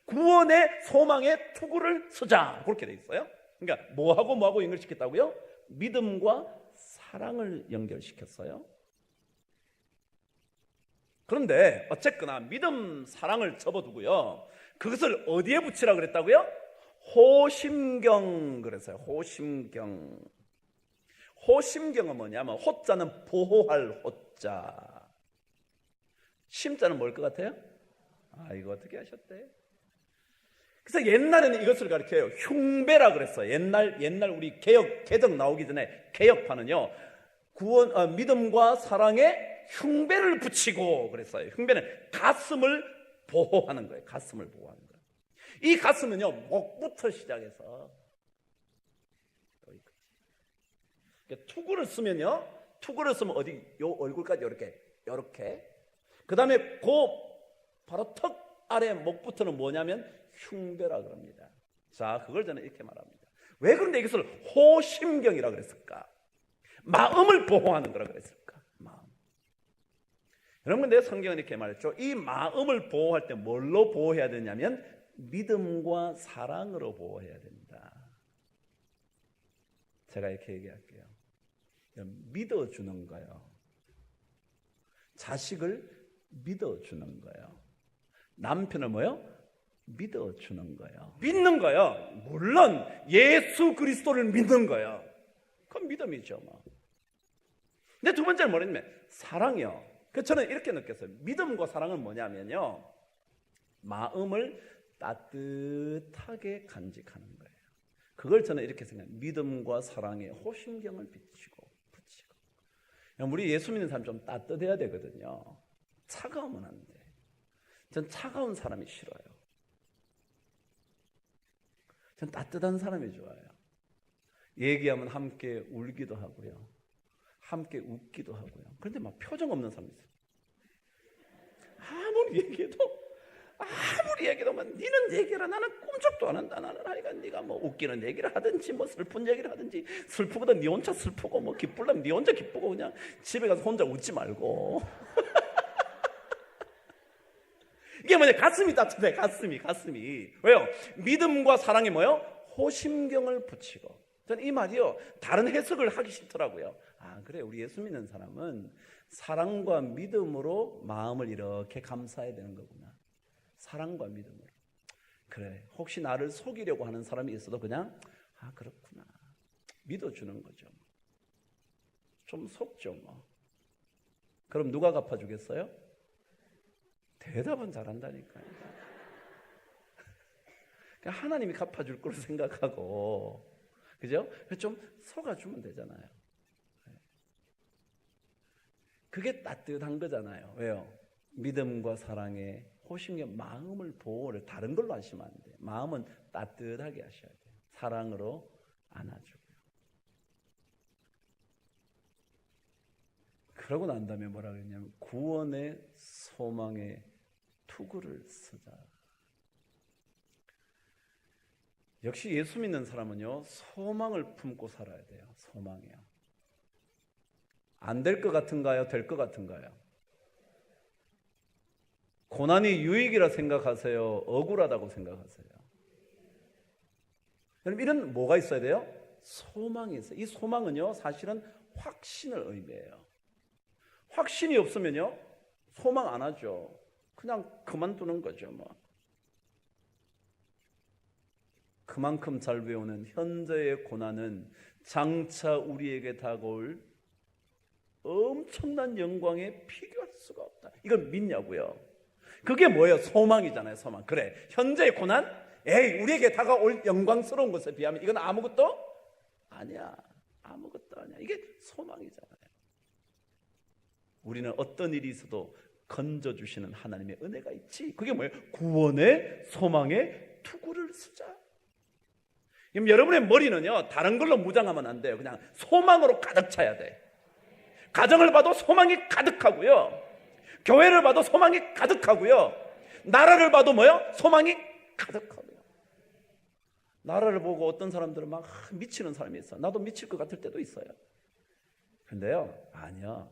구원의 소망의 투구를 쓰자 그렇게 돼 있어요. 그러니까 뭐하고 연결시켰다고요? 믿음과 사랑을 연결시켰어요. 그런데 어쨌거나 믿음, 사랑을 접어두고요, 그것을 어디에 붙이라 그랬다고요? 호심경 그랬어요. 호심경. 호심경은 뭐냐면 호자는 보호할 호자, 심자는 뭘 것 같아요? 이거 어떻게 하셨대? 그래서 옛날에는 이것을 가르쳐요. 흉배라 그랬어요. 옛날 우리 개정 나오기 전에 개혁파는요, 믿음과 사랑에 흉배를 붙이고 그랬어요. 흉배는 가슴을 보호하는 거예요. 가슴을 보호하는 거예요. 이 가슴은요, 목부터 시작해서 투구를 쓰면요, 투구를 쓰면 어디 요 얼굴까지 이렇게 그 다음에 바로 턱 아래 목부터는 뭐냐면 흉배라 그럽니다. 자, 그걸 저는 이렇게 말합니다. 왜 그런데 이것을 호심경이라 그랬을까? 마음을 보호하는 거라 그랬을까? 마음. 여러분, 내 성경은 이렇게 말했죠. 이 마음을 보호할 때 뭘로 보호해야 되냐면 믿음과 사랑으로 보호해야 된다. 제가 이렇게 얘기할게요. 믿어주는 거예요. 자식을 믿어주는 거예요. 남편을 뭐요? 믿어주는 거예요. 믿는 거예요. 물론 예수 그리스도를 믿는 거예요. 그건 믿음이죠. 근데 두 번째는 뭐냐면 사랑이요. 저는 이렇게 느꼈어요. 믿음과 사랑은 뭐냐면요, 마음을 따뜻하게 간직하는 거예요. 그걸 저는 이렇게 생각해요. 믿음과 사랑에 호심경을 붙이고. 우리 예수 믿는 사람 좀 따뜻해야 되거든요. 차가우면 안 돼. 전 차가운 사람이 싫어요. 전 따뜻한 사람이 좋아요. 얘기하면 함께 울기도 하고요, 함께 웃기도 하고요. 그런데 막 표정 없는 사람이 있어요. 아무리 얘기해도 니는 얘기를 나는 꿈쩍도 안 한다. 나는 하여간 네가 뭐 웃기는 얘기를 하든지 뭐 슬픈 얘기를 하든지, 슬프거든 네 혼자 슬프고 뭐 기쁘려면 네 혼자 기쁘고 그냥 집에 가서 혼자 웃지 말고. 이게 뭐냐, 가슴이 따뜻해. 가슴이. 왜요? 믿음과 사랑이 뭐요? 호심경을 붙이고. 저는 이 말이요, 다른 해석을 하기 싫더라고요. 그래, 우리 예수 믿는 사람은 사랑과 믿음으로 마음을 이렇게 감싸야 되는 거구나. 사랑과 믿음으로. 그래, 혹시 나를 속이려고 하는 사람이 있어도 그냥 그렇구나, 믿어주는 거죠. 좀 속죠 뭐. 그럼 누가 갚아주겠어요? 대답은 잘한다니까요. 하나님이 갚아줄 거로 생각하고, 그죠? 좀 속아주면 되잖아요. 그게 따뜻한 거잖아요. 왜요? 믿음과 사랑에 호심경, 마음을 보호를 다른 걸로 하시면 안 돼요. 마음은 따뜻하게 하셔야 돼요. 사랑으로 안아주고요. 그러고 난 다음에 뭐라 그랬냐면 구원의 소망의 투구를 쓰자. 역시 예수 믿는 사람은요, 소망을 품고 살아야 돼요. 소망이요. 안 될 것 같은가요? 될 것 같은가요? 고난이 유익이라 생각하세요? 억울하다고 생각하세요? 여러분, 이런 뭐가 있어야 돼요? 소망이 있어요. 이 소망은요, 사실은 확신을 의미해요. 확신이 없으면요, 소망 안 하죠. 그냥 그만두는 거죠, 뭐. 그만큼 잘 외우는 현재의 고난은 장차 우리에게 다가올 엄청난 영광에 비교할 수가 없다. 이걸 믿냐고요. 그게 뭐예요? 소망이잖아요, 소망. 그래, 현재의 고난? 에이, 우리에게 다가올 영광스러운 것에 비하면 이건 아무것도 아니야. 아무것도 아니야. 이게 소망이잖아요. 우리는 어떤 일이 있어도 건져주시는 하나님의 은혜가 있지. 그게 뭐예요? 구원의 소망의 투구를 쓰자. 그럼 여러분의 머리는요, 다른 걸로 무장하면 안 돼요. 그냥 소망으로 가득 차야 돼. 가정을 봐도 소망이 가득하고요, 교회를 봐도 소망이 가득하고요, 나라를 봐도 뭐요? 소망이 가득하고요. 나라를 보고 어떤 사람들은 막 미치는 사람이 있어요. 나도 미칠 것 같을 때도 있어요. 근데요, 아니요,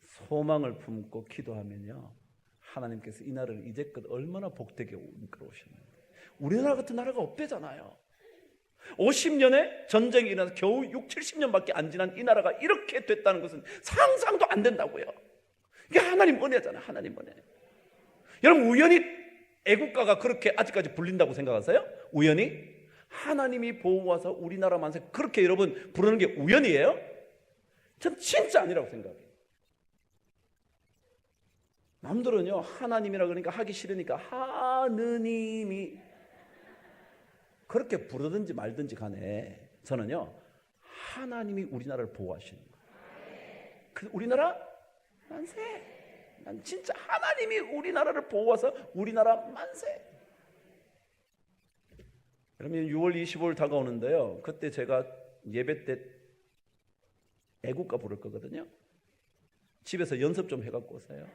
소망을 품고 기도하면요, 하나님께서 이 나라를 이제껏 얼마나 복되게 이끌어오셨는데, 우리나라 같은 나라가 없대잖아요. 50년의 전쟁이 일어나서 겨우 6, 70년밖에 안 지난 이 나라가 이렇게 됐다는 것은 상상도 안 된다고요. 이게 하나님 은혜잖아요. 하나님 은혜. 여러분, 우연히 애국가가 그렇게 아직까지 불린다고 생각하세요? 우연히? 하나님이 보호하사 우리나라 만세, 그렇게 여러분 부르는 게 우연이에요? 전 진짜 아니라고 생각해요. 남들은요, 하나님이라 그러니까 하기 싫으니까 하느님이 그렇게 부르든지 말든지 간에 저는요, 하나님이 우리나라를 보호하시는 거예요. 우리나라 만세. 난 진짜 하나님이 우리나라를 보호해서 우리나라 만세. 그러면 6월 25일 다가오는데요, 그때 제가 예배 때 애국가 부를 거거든요. 집에서 연습 좀 해갖고 오세요.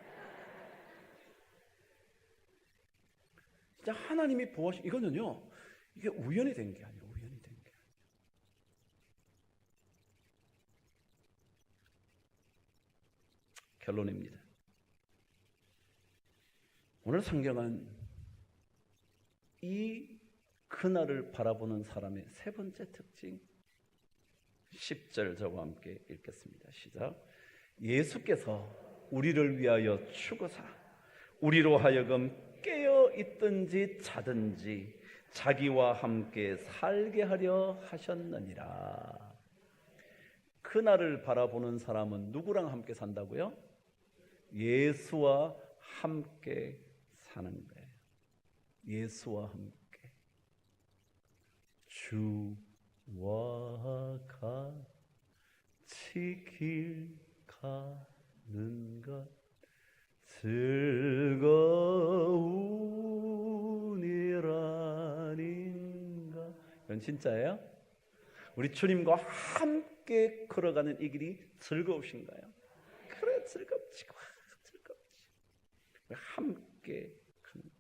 진짜 하나님이 보호하시, 이거는요, 이게 우연히 된 게 아니에요. 우연히 된 게. 결론입니다. 오늘 성경은 이 그날을 바라보는 사람의 세 번째 특징, 10절 저와 함께 읽겠습니다. 시작. 예수께서 우리를 위하여 죽으사 우리로 하여금 깨어 있든지 자든지 자기와 함께 살게 하려 하셨느니라. 그날을 바라보는 사람은 누구랑 함께 산다고요? 예수와 함께 사는 거예요. 예수와 함께. 주와 같이 길 가는 것 즐거운 일 아닌가? 이건 진짜예요? 우리 주님과 함께 걸어가는 이 길이 즐거우신가요? 그래, 즐겁지. 함께 가는 것.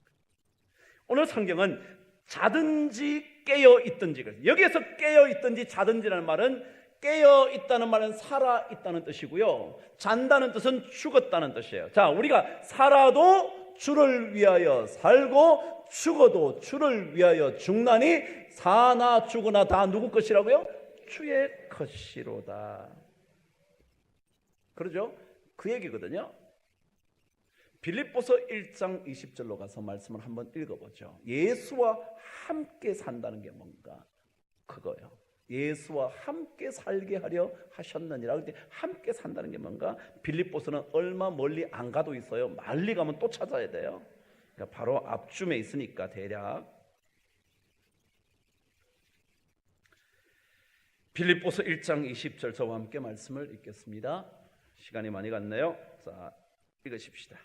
오늘 성경은 자든지 깨어 있든지, 여기에서 깨어 있든지 자든지라는 말은, 깨어 있다는 말은 살아 있다는 뜻이고요, 잔다는 뜻은 죽었다는 뜻이에요. 자, 우리가 살아도 주를 위하여 살고 죽어도 주를 위하여 죽나니 사나 죽으나 다 누구 것이라고요? 주의 것이로다. 그러죠? 그 얘기거든요. 빌립보서 1장 20절로 가서 말씀을 한번 읽어보죠. 예수와 함께 산다는 게 뭔가? 그거요. 예수와 함께 살게 하려 하셨느니라. 근데 함께 산다는 게 뭔가? 빌립보서는 얼마 멀리 안 가도 있어요. 멀리 가면 또 찾아야 돼요. 그러니까 바로 앞쯤에 있으니까 대략. 빌립보서 1장 20절 저와 함께 말씀을 읽겠습니다. 시간이 많이 갔네요. 자, 읽으십시다.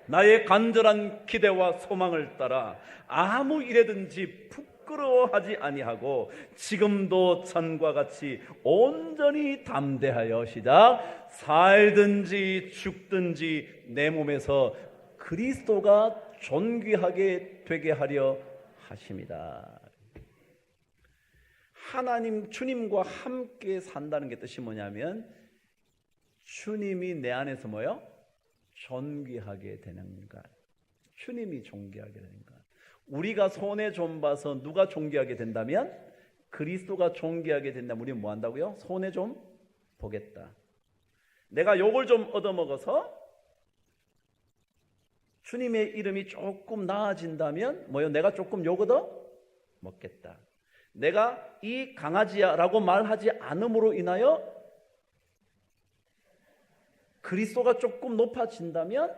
나의 간절한 기대와 소망을 따라 아무 일에든지 부끄러워하지 아니하고 지금도 전과 같이 온전히 담대하여 시작 살든지 죽든지 내 몸에서 그리스도가 존귀하게 되게 하려 하심이다. 하나님, 주님과 함께 산다는 게 뜻이 뭐냐면, 주님이 내 안에서 뭐요? 존귀하게 되는가? 주님이 존귀하게 되는가? 우리가 손에 좀 봐서 누가 존귀하게 된다면, 그리스도가 존귀하게 된다면 우리는 뭐 한다고요? 손에 좀 보겠다. 내가 욕을 좀 얻어먹어서 주님의 이름이 조금 나아진다면 뭐요? 내가 조금 욕 얻어 먹겠다. 내가 이 강아지야라고 말하지 않음으로 인하여 그리스도가 조금 높아진다면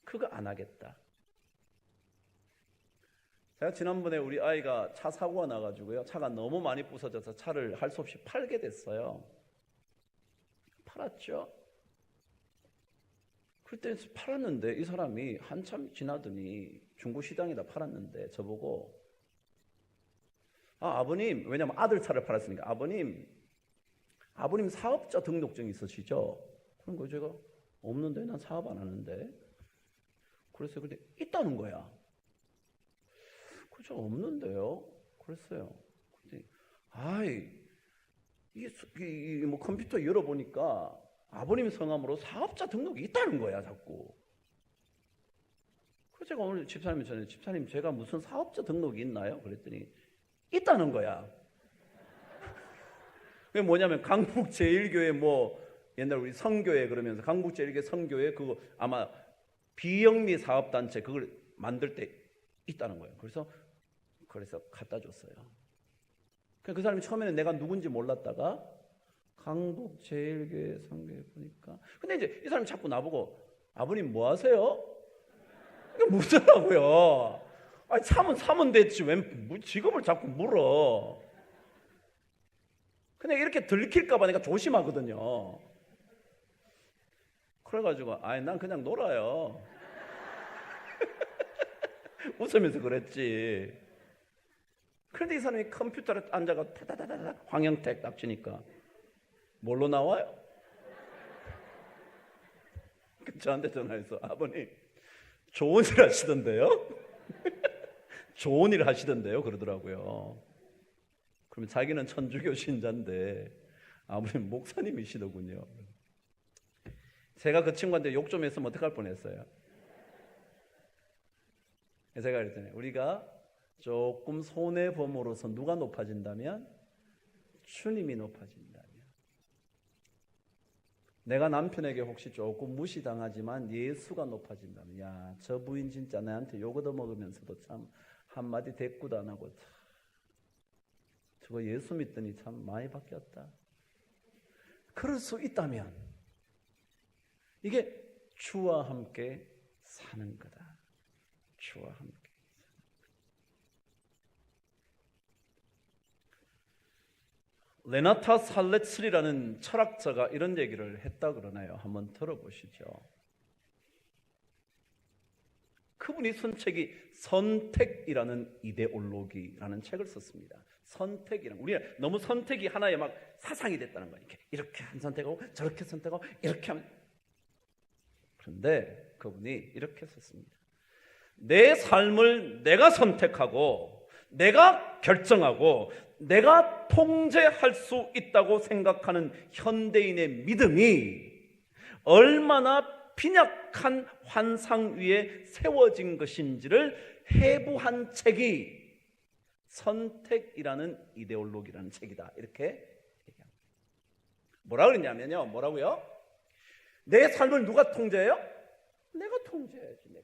그거 안 하겠다. 제가 지난번에 우리 아이가 차 사고가 나가지고요, 차가 너무 많이 부서져서 차를 할 수 없이 팔게 됐어요. 팔았죠. 그때 팔았는데 이 사람이 한참 지나더니 중고시장에다 팔았는데 저보고, 아버님, 왜냐면 아들 차를 팔았으니까, 아버님 사업자 등록증 있으시죠? 그런 거 제가 없는데, 난 사업 안 하는데. 그래서 근데 있다는 거야. 그저 없는데요. 그랬어요. 근데 이게 뭐 컴퓨터 열어보니까 아버님 성함으로 사업자 등록이 있다는 거야, 자꾸. 그래서 제가 오늘 집사님 전에, 집사님 제가 무슨 사업자 등록이 있나요? 그랬더니 있다는 거야. 그게 뭐냐면 강북 제1교회 뭐 옛날 우리 성교회 그러면서 강북 제1교회 성교회 그거 아마 비영리 사업단체 그걸 만들 때 있다는 거예요. 그래서 갖다 줬어요. 그 사람이 처음에는 내가 누군지 몰랐다가 강북 제1교회 성교회 보니까, 근데 이제 이 사람이 자꾸 나보고 아버님 뭐 하세요? 이게 묻더라고요. 아니 사면 됐지 왜 직업을 자꾸 물어. 근데 이렇게 들킬까봐 내가 조심하거든요. 그래가지고 난 그냥 놀아요. 웃으면서 그랬지. 그런데 이 사람이 컴퓨터에 앉아가 타다다다다 황영택 딱 치니까 뭘로 나와요? 저한테 전화해서 아버님 좋은 일 하시던데요? 좋은 일 하시던데요? 그러더라고요. 그러면 자기는 천주교 신자인데 아버님 목사님이시더군요. 제가 그 친구한테 욕 좀 했으면 어떡할 뻔했어요. 제가 그랬잖아요. 우리가 조금 손해범으로서 누가 높아진다면 주님이 높아진다면, 내가 남편에게 혹시 조금 무시당하지만 예수가 높아진다면, 야, 저 부인 진짜 나한테 욕 얻어먹으면서도 참 한마디 대꾸도 안 하고 저거 예수 믿더니 참 많이 바뀌었다. 그럴 수 있다면 이게 주와 함께 사는 거다. 주와 함께. 레나타 살레츠리라는 철학자가 이런 얘기를 했다 그러나요? 한번 들어보시죠. 그분이 쓴 책이 선택이라는 이데올로기라는 책을 썼습니다. 선택이란, 우리가 너무 선택이 하나의 막 사상이 됐다는 거예요. 이렇게 한 선택하고 저렇게 선택하고 이렇게 하면. 그런데 그분이 이렇게 썼습니다. 내 삶을 내가 선택하고 내가 결정하고 내가 통제할 수 있다고 생각하는 현대인의 믿음이 얼마나 빈약한 환상 위에 세워진 것인지를 해부한 책이 선택이라는 이데올로기라는 책이다. 이렇게 얘기합니다. 뭐라 그랬냐면요. 뭐라고요? 내 삶을 누가 통제해요? 내가 통제해야지.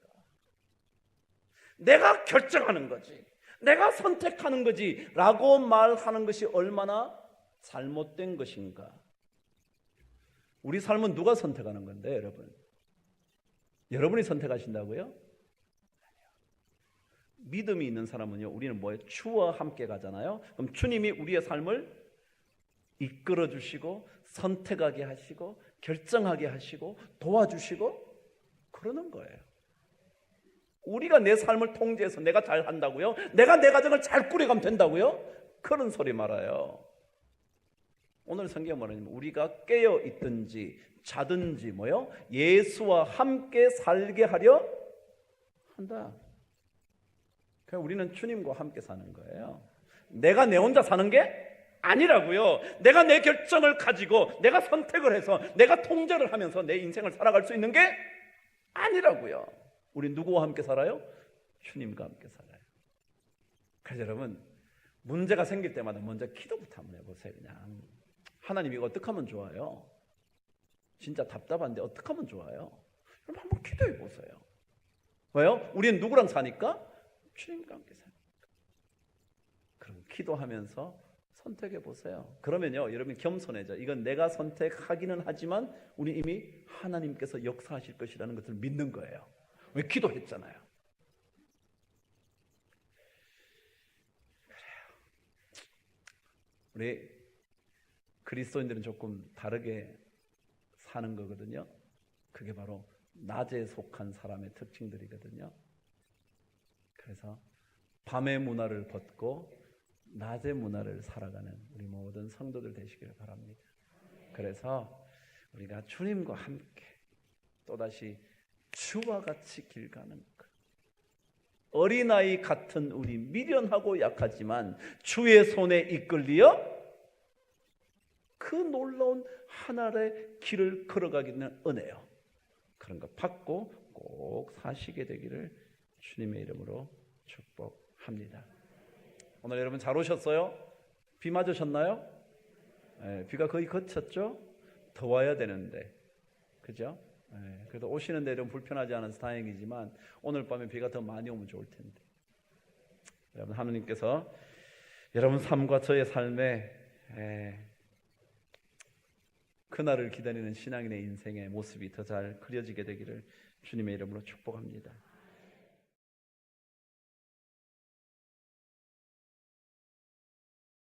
내가 결정하는 거지. 내가 선택하는 거지 라고 말하는 것이 얼마나 잘못된 것인가. 우리 삶은 누가 선택하는 건데, 여러분? 여러분이 선택하신다고요? 아니요. 믿음이 있는 사람은요, 우리는 뭐예요? 주와 함께 가잖아요. 그럼 주님이 우리의 삶을 이끌어 주시고 선택하게 하시고 결정하게 하시고 도와주시고 그러는 거예요. 우리가 내 삶을 통제해서 내가 잘 한다고요? 내가 내 가정을 잘 꾸려가면 된다고요? 그런 소리 말아요. 오늘 성경은 뭐냐면 우리가 깨어 있든지 자든지 뭐요? 예수와 함께 살게 하려 한다. 그러니까 우리는 주님과 함께 사는 거예요. 내가 내 혼자 사는 게 아니라고요. 내가 내 결정을 가지고 내가 선택을 해서 내가 통제를 하면서 내 인생을 살아갈 수 있는 게 아니라고요. 우리 누구와 함께 살아요? 주님과 함께 살아요. 그래서 여러분, 문제가 생길 때마다 먼저 기도부터 한번 해보세요. 그냥 하나님 이거 어떻게 하면 좋아요? 진짜 답답한데 어떻게 하면 좋아요? 그럼 한번 기도해 보세요. 왜요? 우리는 누구랑 사니까? 주님과 함께 사니까. 그럼 기도하면서 선택해 보세요. 그러면요, 여러분 겸손해져. 이건 내가 선택하기는 하지만 우리 이미 하나님께서 역사하실 것이라는 것을 믿는 거예요. 왜? 기도했잖아요. 그래요. 우리 그리스도인들은 조금 다르게 사는 거거든요. 그게 바로 낮에 속한 사람의 특징들이거든요. 그래서 밤의 문화를 벗고 낮의 문화를 살아가는 우리 모든 성도들 되시기를 바랍니다. 그래서 우리가 주님과 함께 또다시 주와 같이 길 가는 것. 어린아이 같은 우리 미련하고 약하지만 주의 손에 이끌리어 그 놀라운 하나의 길을 걸어가기는 은혜요. 그런 거 받고 꼭 사시게 되기를 주님의 이름으로 축복합니다. 오늘 여러분 잘 오셨어요? 비 맞으셨나요? 네, 비가 거의 그쳤죠? 더 와야 되는데, 그죠? 네, 그래도 오시는데 좀 불편하지 않아서 다행이지만 오늘 밤에 비가 더 많이 오면 좋을 텐데. 여러분, 하느님께서 여러분 삶과 저의 삶에 그날을 기다리는 신앙인의 인생의 모습이 더 잘 그려지게 되기를 주님의 이름으로 축복합니다.